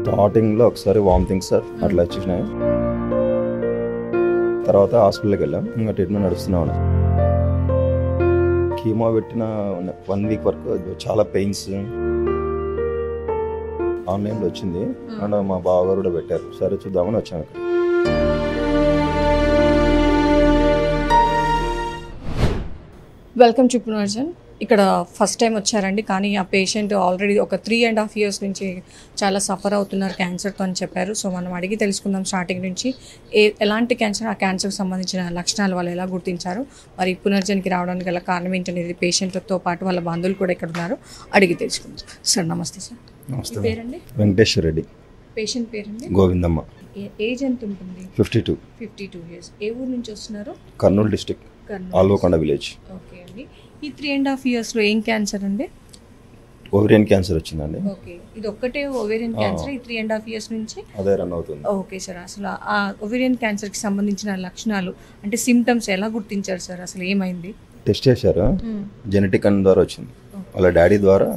స్టార్టింగ్లో ఒకసారి vomiting sir అట్లా వచ్చేసినాయి. తర్వాత హాస్పిటల్కి వెళ్ళాం. ఇంకా ట్రీట్మెంట్ నడుస్తూనే ఉన్నాం. కీమో పెట్టిన 1 వీక్ వరకు చాలా పెయిన్స్. ఆన్లైన్లో వచ్చింది అండ్ మా బావగారు కూడా పెట్టారు. సరే చూద్దామని వచ్చాను ఇక్కడ. Welcome to పునర్జన్. ఇక్కడ ఫస్ట్ టైం వచ్చారండి, కానీ ఆ పేషెంట్ ఆల్రెడీ ఒక 3.5 years నుంచి చాలా సఫర్ అవుతున్నారు క్యాన్సర్తో అని చెప్పారు. సో మనం అడిగి తెలుసుకుందాం స్టార్టింగ్ నుంచి ఎలాంటి క్యాన్సర్, ఆ క్యాన్సర్కి సంబంధించిన లక్షణాలు వాళ్ళు ఎలా గుర్తించారు, మరి పునర్జన్కి రావడానికి గల కారణం ఏంటనేది పేషెంట్తో పాటు వాళ్ళ బంధువులు కూడా ఇక్కడ ఉన్నారు, అడిగి తెలుసుకుందాం. సార్ నమస్తే. సార్ నమస్తే. పేరండి? వెంకటేశ్వర రెడ్డి. పేషెంట్ పేరండి? గోవిందమ్మ. ఏజ్ ఎంత ఉంటుంది? 52 years. ఏ ఊరు నుంచి వస్తున్నారు? Kurnool district, Alvakonda village. Okay అండి. ఈ 3.5 yearsలో ఏం క్యాన్సర్ అండి? ఓవేరియన్ క్యాన్సర్ వచ్చిందండి. ఓకే, ఇది ఒక్కటే ఓవేరియన్ క్యాన్సర్ ఈ 3.5 years నుంచి అదే రన్ అవుతుంది. ఓకే సార్, అసలు ఆ ఓవేరియన్ క్యాన్సర్కి సంబంధించిన లక్షణాలు అంటే సిమ్టమ్స్ ఎలా గుర్తించారు సార్? అసలు ఏమైంది? టెస్ట్ చేశారు, జెనెటిక్ అన్న ద్వారా వచ్చింది. వాళ్ళ డాడీ ద్వారా,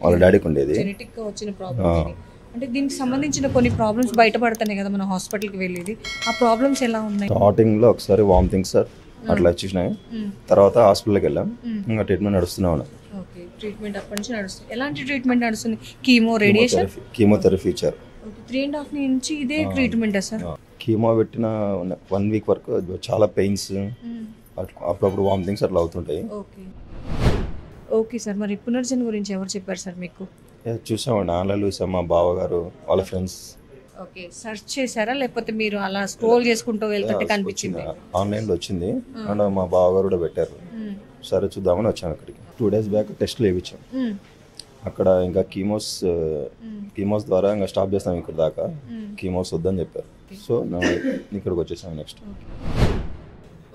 వాళ్ళ డాడీకి ఉండేది జెనెటిక్గా వచ్చిన ప్రాబ్లమ్. అంటే దీనికి సంబంధించిన కొన్ని ప్రాబ్లమ్స్ బయటపడుతున్నాయి కదా మనం హాస్పిటల్కి వెళ్ళేది, ఆ ప్రాబ్లమ్స్ ఎలా ఉన్నాయి? స్టార్టింగ్లో ఒకసారి వామిటింగ్ సార్ అట్లా వచ్చేసినాయి. తర్వాత హాస్పిటల్కి వెళ్ళాం. ఇంకా ట్రీట్మెంట్ నడుస్తూనే ఉన్నాం. ఓకే, ట్రీట్మెంట్ అప్పటి నుంచి నడుస్తుంది. ఎలాంటి ట్రీట్మెంట్ నడుస్తుంది? Chemo, radiation? కీమోథెరపీ ఇచ్చారు. 3.5 నుంచి ఇదే ట్రీట్మెంటా సార్? కీమో పెట్టిన 1 వీక్ వరకు చాలా పెయిన్స్, అప్పుడప్పుడు వామిటింగ్స్ అట్లా అవుతుంటాయి. ఓకే ఓకే సార్, మరి పునర్జన్ గురించి ఎవరు చెప్పారు సార్ మీకు? చూసామండి, ఆన్లైన్లో చూసాం. మా బావగారు వాళ్ళ ఫ్రెండ్స్. ఓకే, సెర్చ్ చేశారా లేకపోతే మీరు అలా స్క్రోల్ చేసుకుంటూ వెళ్తుంటే కనిపించింది? ఆన్లైన్లో వచ్చింది అండ్ మా బావగారు కూడా పెట్టారు. సరే చూద్దామని వచ్చాను ఇక్కడికి. 2 days బ్యాక్ టెస్ట్లు వేయించాం. అక్కడ ఇంకా కీమోస్ ద్వారా ఇంకా స్టాప్ చేస్తాం ఇక్కడ దాకా, కీమోస్ వద్దని చెప్పారు. సో ఇక్కడికి వచ్చేసాం నెక్స్ట్.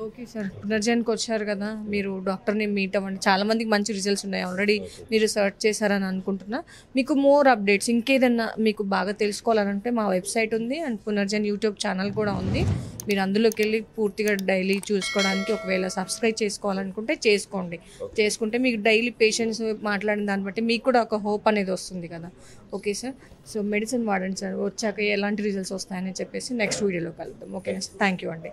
ఓకే సార్, పునర్జన్కి వచ్చారు కదా, మీరు డాక్టర్ని మీట్ అవ్వండి. చాలా మందికి మంచి రిజల్ట్స్ ఉన్నాయి, ఆల్రెడీ మీరు సర్చ్ చేశారని అనుకుంటున్నా. మీకు మోర్ అప్డేట్స్ ఇంకేదన్నా మీకు బాగా తెలుసుకోవాలంటే మా వెబ్సైట్ ఉంది అండ్ పునర్జన్ యూట్యూబ్ ఛానల్ కూడా ఉంది. మీరు అందులోకి వెళ్ళి పూర్తిగా డైలీ చూసుకోవడానికి, ఒకవేళ సబ్స్క్రైబ్ చేసుకోవాలనుకుంటే చేసుకుంటే మీకు డైలీ పేషెంట్స్ మాట్లాడిన దాన్ని బట్టి మీకు కూడా ఒక హోప్ అనేది వస్తుంది కదా. ఓకే సార్, సో మెడిసిన్ వాడండి సార్, వచ్చాక ఎలాంటి రిజల్ట్స్ వస్తాయని చెప్పేసి నెక్స్ట్ వీడియోలో కలుద్దాం. ఓకేనా సార్? థ్యాంక్ యూ అండి.